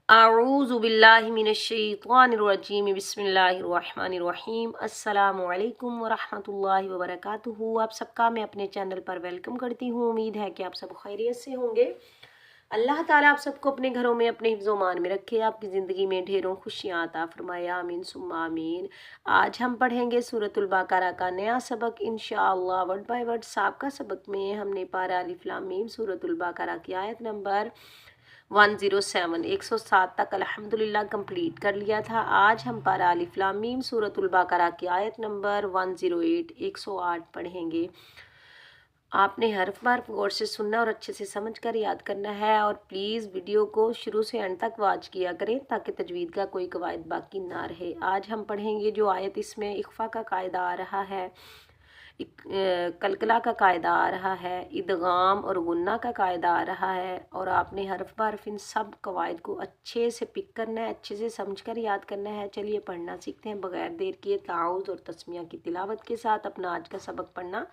अऊज़ु बिल्लाहि मिनश्शैतानिर्रजीम बिस्मिल्लाहिर्रहमानिर्रहीम अस्सलामु अलैकुम वरहमतुल्लाहि वबरकातुहू। आप सबका मैं अपने चैनल पर वेलकम करती हूँ। उम्मीद है कि आप सब खैरियत से होंगे। अल्लाह ताला आप सबको अपने घरों में अपने हिफ्ज़ मान में रखे, आपकी ज़िंदगी में ढेरों खुशियाँ अता फरमाए, आमीन सुम्मा आमीन। आज हम पढ़ेंगे सूरतुल बकरा का नया सबक इंशाअल्लाह वर्ड बाय वर्ड। साबका सबक में हमने पारा अलिफ लाम मीम सूरतुल बकरा की आयत नंबर 107 107 तक अल्हम्दुलिल्लाह कंप्लीट कर लिया था। आज हम पारा अलिफ लाम मीम सूरतुल बकरा की आयत नंबर 108 108 पढ़ेंगे। आपने हर्फ बार गौर से सुनना और अच्छे से समझ कर याद करना है, और प्लीज़ वीडियो को शुरू से एंड तक वॉच किया करें ताकि तजवीद का कोई कवायद बाकी ना रहे। आज हम पढ़ेंगे जो आयत, इसमें इख्फा का कायदा आ रहा है, कलकला का कायदा आ रहा है, इदगाम और गुन्ना का कायदा आ रहा है, और आपने हरफ बरफ इन सब कवायद को अच्छे से पिक करना है, अच्छे से समझकर याद करना है। चलिए पढ़ना सीखते हैं बगैर देर किए। ताउज़ और तस्मिया की तिलावत के साथ अपना आज का सबक पढ़ना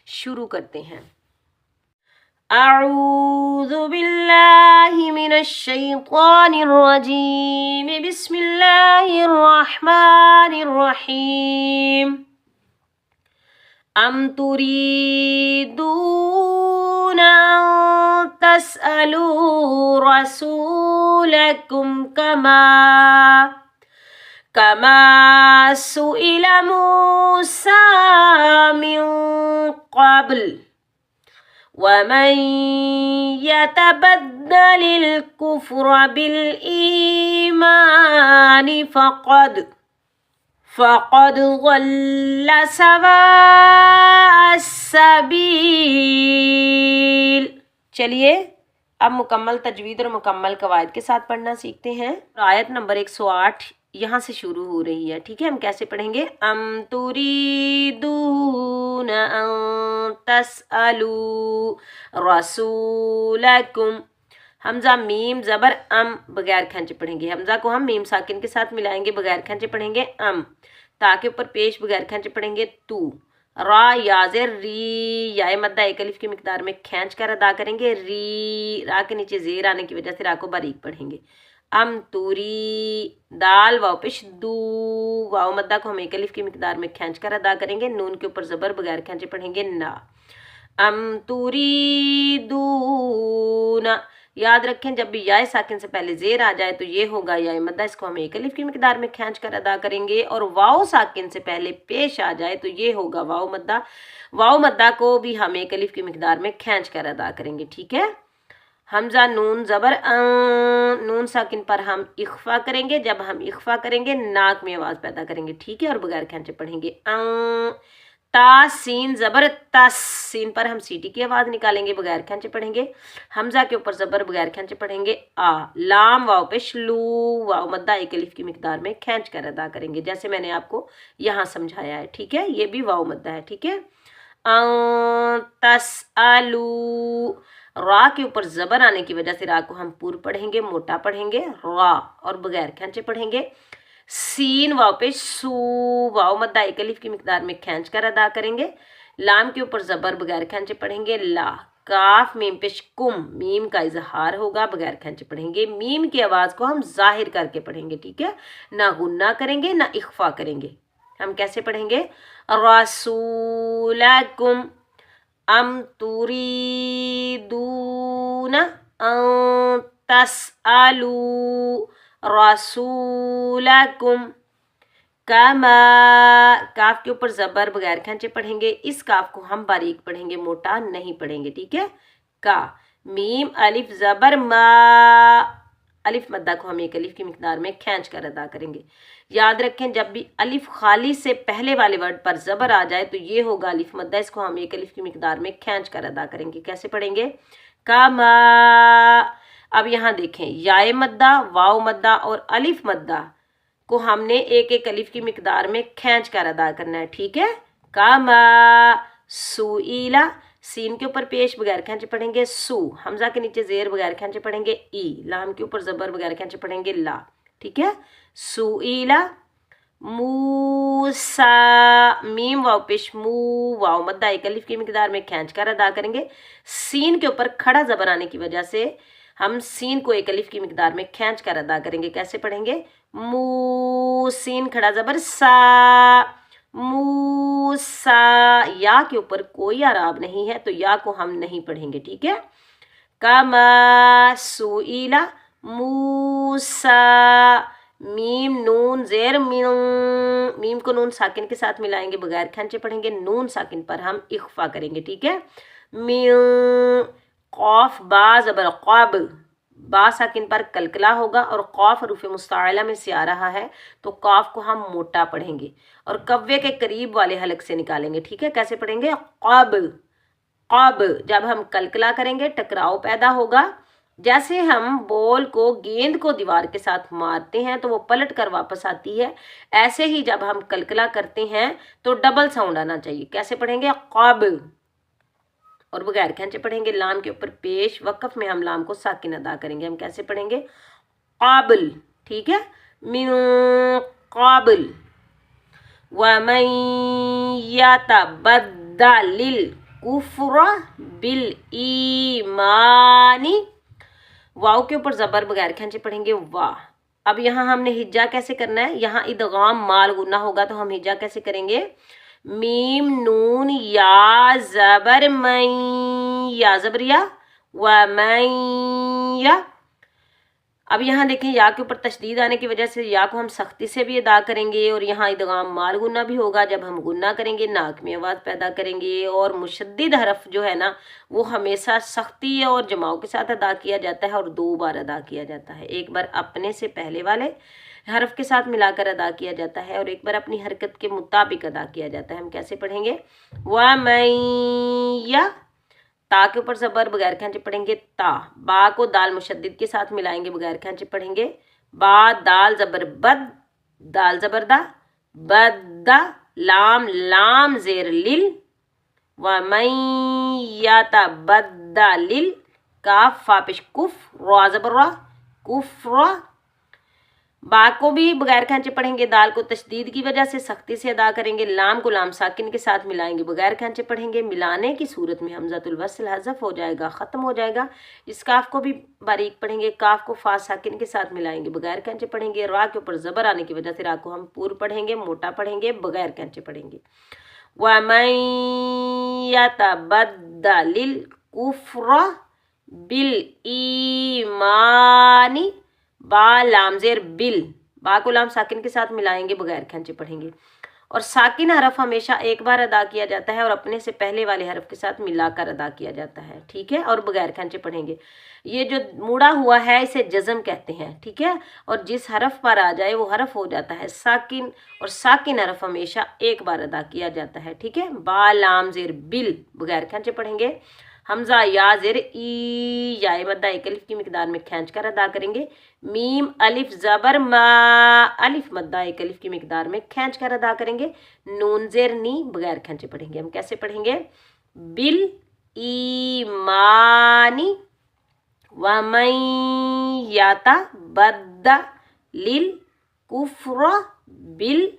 शुरू करते हैं। अऊज़ु बिल्लाहि मिनश शैतानिर रजीम बिस्मिल्लाहिर रहमानिर रहीम। अम तुरीदून अन तसअलू रसूलकुम कमा सुइल मूसा मिन क़ब्ल वमन यतबद्दलिल कुफ्र बिल ईमानि फ़क़द ज़ल्ल सवाअस सबील। चलिए अब मुकम्मल तजवीद और मुकम्मल कवायद के साथ पढ़ना सीखते हैं। आयत नंबर 108 यहाँ से शुरू हो रही है, ठीक है। हम कैसे पढ़ेंगे? अम तुरीदून अन तसअलू रसूलकुम। हमजा मीम ज़बर अम बगैर खंचे पढ़ेंगे। हमजा को हम मीम साकिन के साथ मिलाएंगे, बगैर खंचे पढ़ेंगे अम। ता के ऊपर पेश बगैर खंचे पढ़ेंगे तू। रा याज़ेर री, याए मद्दा एक अलिफ की मिकदार में खींच कर अदा करेंगे री। रा के नीचे ज़ेर आने की वजह से रा को बारीक पढ़ेंगे। अम तुरी, दाल वाव पेश दू, वाव मद्दा को हम एक अलिफ की मिकदार में खींच कर अदा करेंगे। नून के ऊपर ज़बर बगैर खंचे पढ़ेंगे ना। अम तुरीदूना, याद रखें जब भी याए साकिन से पहले ज़ेर आ जाए तो ये होगा याए मद्दा, इसको हम एक अलिफ की मिकदार में खींच कर अदा करेंगे। और वाव साकिन से पहले पेश आ जाए तो ये होगा वाव मद्दा। वाव मद्दा को भी हम एक अलिफ की मिकदार में खींच कर अदा करेंगे, ठीक है। हमजा नून ज़बर नून साकिन पर हम इख्फा करेंगे। जब हम इख्फा करेंगे नाक में आवाज़ पैदा करेंगे, ठीक है, और बगैर खींचे पढ़ेंगे ता सीन ज़बर तस, सीन पर हम सीटी की आवाज़ निकालेंगे, बगैर खंचे पढ़ेंगे। हमजा के ऊपर ज़बर बगैर खंचे पढ़ेंगे आ। लाम वाव पेश लू, वाव मद्दा एक अलिफ की मिकदार में खींच कर अदा करेंगे, जैसे मैंने आपको यहाँ समझाया है, ठीक है। ये भी वाव मद्दा है, ठीक है। तसअलू, रा के ऊपर ज़बर आने की वजह से रा को हम पूर पढ़ेंगे, मोटा पढ़ेंगे रा, और बगैर खंचे पढ़ेंगे। सीन वाव पे सू, वाव मद्दा एक अलिफ की मिकदार में खींच कर अदा करेंगे। लाम के ऊपर ज़बर बगैर खंचे पढ़ेंगे ला। काफ मीम पेश कुम, मीम का इजहार होगा, बगैर खंचे पढ़ेंगे। मीम की आवाज़ को हम जाहिर करके पढ़ेंगे, ठीक है, ना गुन्ना करेंगे ना इख्फा करेंगे। हम कैसे पढ़ेंगे? रसूलकुम अम तुरीदून अन तसअलू रसूलकुम कमा, काफ के ऊपर ज़बर बगैर खंचे पढ़ेंगे। इस काफ को हम बारीक पढ़ेंगे, मोटा नहीं पढ़ेंगे, ठीक है। का मीम अलिफ ज़बर मा, अलिफ मद्दा को हम एक अलिफ की मिकदार में खींच कर अदा करेंगे। याद रखें जब भी अलिफ खाली से पहले वाले वर्ड पर ज़बर आ जाए तो ये होगा अलिफ मद्दा, इसको हम एक अलिफ की मिकदार में खींच कर अदा करेंगे। कैसे पढ़ेंगे? कमा। अब यहाँ देखें याए मद्दा, वाव मद्दा और अलिफ मद्दा को हमने एक एक अलिफ की मिकदार में खींच कर अदा करना है, ठीक है। कामा सुईला, सीन के ऊपर पेश बगैर खींचे पढ़ेंगे सू। हमजा के नीचे ज़ेर बगैर खींचे पढ़ेंगे ई। लाम के ऊपर ज़बर बगैर खींचे पढ़ेंगे ला, ठीक है। सुईला मूसा, मीम वाव पेश मू, वाव मद्दा एक अलिफ की मिकदार में खींच कर अदा करेंगे। सीन के ऊपर खड़ा ज़बर आने की वजह से हम सीन को एक अलिफ की मिकदार में खींच कर अदा करेंगे। कैसे पढ़ेंगे? मू, सीन खड़ा ज़बर सा, मूसा। या के ऊपर कोई आराब नहीं है तो या को हम नहीं पढ़ेंगे, ठीक है। कमा सुईला मूसा, मीम नून जेर मीम, मीम को नून साकिन के साथ मिलाएंगे, बगैर खंचे पढ़ेंगे, नून साकिन पर हम इख्फा करेंगे, ठीक है। मीम, कौफ बा ज़बर क़ब, बा साकिन पर कलकला होगा और कौफ हरूफ मुस्ताइला में से आ रहा है तो कौफ को हम मोटा पढ़ेंगे और कव्वे के करीब वाले हलक से निकालेंगे, ठीक है। कैसे पढ़ेंगे? क़ब, क़ब। जब हम कलकला करेंगे टकराव पैदा होगा। जैसे हम बॉल को, गेंद को दीवार के साथ मारते हैं तो वो पलट कर वापस आती है, ऐसे ही जब हम कलकला करते हैं तो डबल साउंड आना चाहिए। कैसे पढ़ेंगे? क़ब। और बगैर खंचे पढ़ेंगे, लाम के ऊपर पेश, वक़फ़ में हम लाम को साकिन अदा करेंगे। हम कैसे पढ़ेंगे? क़ाबिल, ठीक है। मिन क़ाबिल। वमन यतबद्दलिल कुफ्र बिल ईमानी, वाव के ऊपर ज़बर बगैर खंचे पढ़ेंगे, वाह। अब यहाँ हमने हिज्जा कैसे करना है? यहाँ इदगाम माल गुन्ना होगा तो हम हिज्जा कैसे करेंगे? मीम नून या ज़बर मई, या ज़बर या, व मई या। अब यहाँ देखें या के ऊपर तशदीद आने की वजह से या को हम सख्ती से भी अदा करेंगे और यहाँ इदगाम माल गुन्ना भी होगा। जब हम गुन्ना करेंगे नाक में आवाज़ पैदा करेंगे और मुशद्दिद हरफ जो है ना वो हमेशा सख्ती और जमाव के साथ अदा किया जाता है और 2 बार अदा किया जाता है। एक बार अपने से पहले वाले हरफ के साथ मिलाकर अदा किया जाता है और एक बार अपनी हरकत के मुताबिक अदा किया जाता है। हम कैसे पढ़ेंगे? व मैया, ता के ऊपर ज़बर बगैर खंचे पढ़ेंगे, ता। बा को दाल मुशद्दिद के साथ मिलाएंगे, बगैर खंचे पढ़ेंगे, बा। दाल ज़बर बद, दाल ज़बर दा, बद्दा। लाम, लाम ज़ेर लिल, व मैया बद्दा लिल। काफ फा पेश कुफ, रा ज़बर रा, कुफ्रा। बा को भी बगैर खंचे पढ़ेंगे, दाल को तशदीद की वजह से सख्ती से अदा करेंगे, लाम को लाम साकिन के साथ मिलाएंगे, बगैर खंचे पढ़ेंगे। मिलाने की सूरत में हमज़तुल वस्ल हज़फ हो जाएगा, ख़त्म हो जाएगा। इस काफ को भी बारीक पढ़ेंगे, काफ को फा साकिन के साथ मिलाएंगे, बगैर खंचे पढ़ेंगे। रा के ऊपर ज़बर आने की वजह से रा को हम पूर पढ़ेंगे, मोटा पढ़ेंगे, बगैर खंचे पढ़ेंगे। व मन यतबद्दलिल कुफ्र बिल ईमानी, बा लाम ज़ेर बिल, बा को लाम साकिन के साथ मिलाएंगे, बगैर खंचे पढ़ेंगे। और साकिन हरफ हमेशा एक बार अदा किया जाता है और अपने से पहले वाले हरफ के साथ मिलाकर अदा किया जाता है, ठीक है। और बगैर खंचे पढ़ेंगे। ये जो मुड़ा हुआ है इसे जज़म कहते हैं, ठीक है। और जिस हरफ पर आ जाए वो हरफ हो जाता है साकिन, और साकिन हरफ हमेशा एक बार अदा किया जाता है, ठीक है। बा लाम ज़ेर बिल, बगैर खंचे पढ़ेंगे। हमज़ा या ज़ेर ई, या मद्दा एक अलिफ की मिकदार में खींच कर अदा करेंगे। मीम अलिफ ज़बर मा, अलिफ मद्दा एक अलिफ की मिकदार में खींच कर अदा करेंगे। नून ज़ेर नी, बगैर खींचे पढ़ेंगे। हम कैसे पढ़ेंगे? बिल ईमानी व मन यतबद्दलिल कुफ्र बिल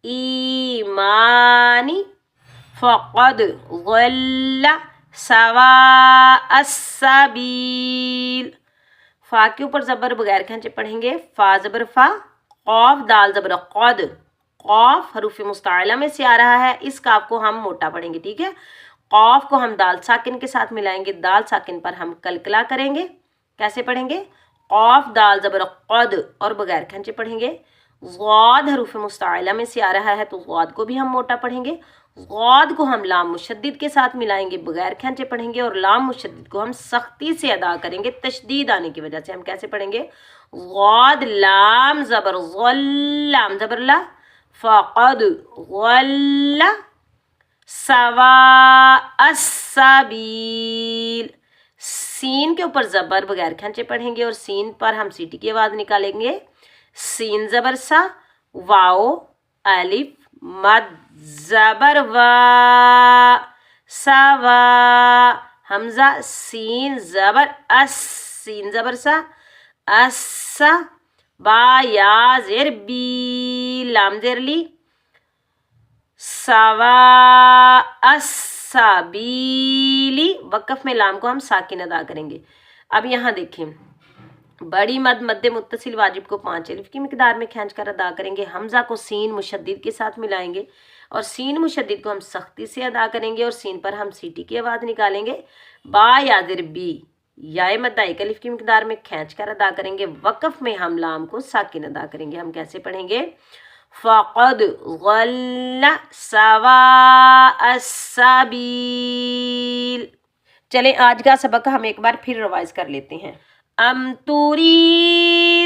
ईमानी फ़क़द ज़ल्ला सवाअ अस्सबील। फा के ऊपर ज़बर बगैर खंचे पढ़ेंगे, फा ज़बर फा, क़ाफ दाल ज़बर क़द, क़ाफ हरूफ मुस्ताइला में से आ रहा है, इस काफ को हम मोटा पढ़ेंगे, ठीक है। क़ाफ को हम दाल साकिन के साथ मिलाएंगे, दाल साकिन पर हम कलकला करेंगे। कैसे पढ़ेंगे? क़ाफ दाल ज़बर क़द और बगैर खंचे पढ़ेंगे। ज़ाद हरूफ मुस्ताइला में से आ रहा है तो ज़ाद को भी हम मोटा पढ़ेंगे। ज़ाद को हम लाम मुशद्दिद के साथ मिलाएंगे, बगैर खंचे पढ़ेंगे और लाम मुशद्दिद को हम सख्ती से अदा करेंगे तशदीद आने की वजह से। हम कैसे पढ़ेंगे? ज़ाद लाम ज़बर ज़ल, लाम ज़बर ला, फ़क़द ज़ल्ला सवाअ अस्सबील। सीन के ऊपर ज़बर बगैर खंचे पढ़ेंगे और सीन पर हम सीटी की आवाज़ निकालेंगे। सीन ज़बर सा, वाओ अलिफ मद ज़बर वा, सवा। हमज़ा सीन ज़बर अस, सीन ज़बर सा, अस्सा। बा या ज़ेर बी, लाम ज़ेर ली, सवा अस्सबीली। वक़फ़ में लाम को हम साकिन अदा करेंगे। अब यहाँ देखें, बड़ी मद मद्दे मुत्तसिल वाजिब को 5 अलिफ की मिकदार में खींच कर अदा करेंगे। हमज़ा को सीन मुशद्दिद के साथ मिलाएंगे और सीन मुशद्दिद को हम सख्ती से अदा करेंगे और सीन पर हम सीटी की आवाज़ निकालेंगे। बा यादिर बी याए मद्दा एक अलिफ की मिकदार में खींच कर अदा करेंगे। वक़फ़ में हम लाम को साकिन अदा करेंगे। हम कैसे पढ़ेंगे? फ़क़द गल्ला सवा अस्सबील। चलें आज का सबक हम एक बार फिर रिवाइज कर लेते हैं। अम तुरीदून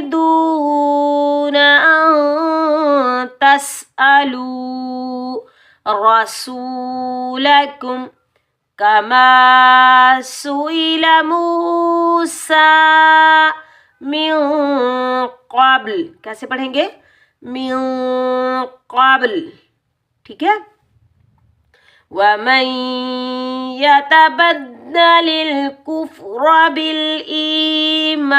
अन तस्अलू रसूलकुम कमा सुइल मूसा मिन क़ब्ल। कैसे पढ़ेंगे? मिन क़ब्ल, ठीक है। वमन यतबद्दलिल कुफ्र बिल ईमानी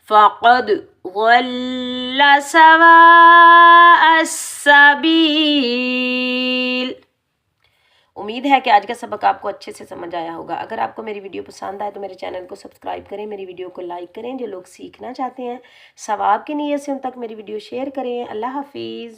फ़क़द ज़ल्ल सवाअस सबील। उम्मीद है कि आज का सबक आपको अच्छे से समझ आया होगा। अगर आपको मेरी वीडियो पसंद आए तो मेरे चैनल को सब्सक्राइब करें, मेरी वीडियो को लाइक करें। जो लोग सीखना चाहते हैं सवाब की नीयत से उन तक मेरी वीडियो शेयर करें। अल्लाह हाफिज़।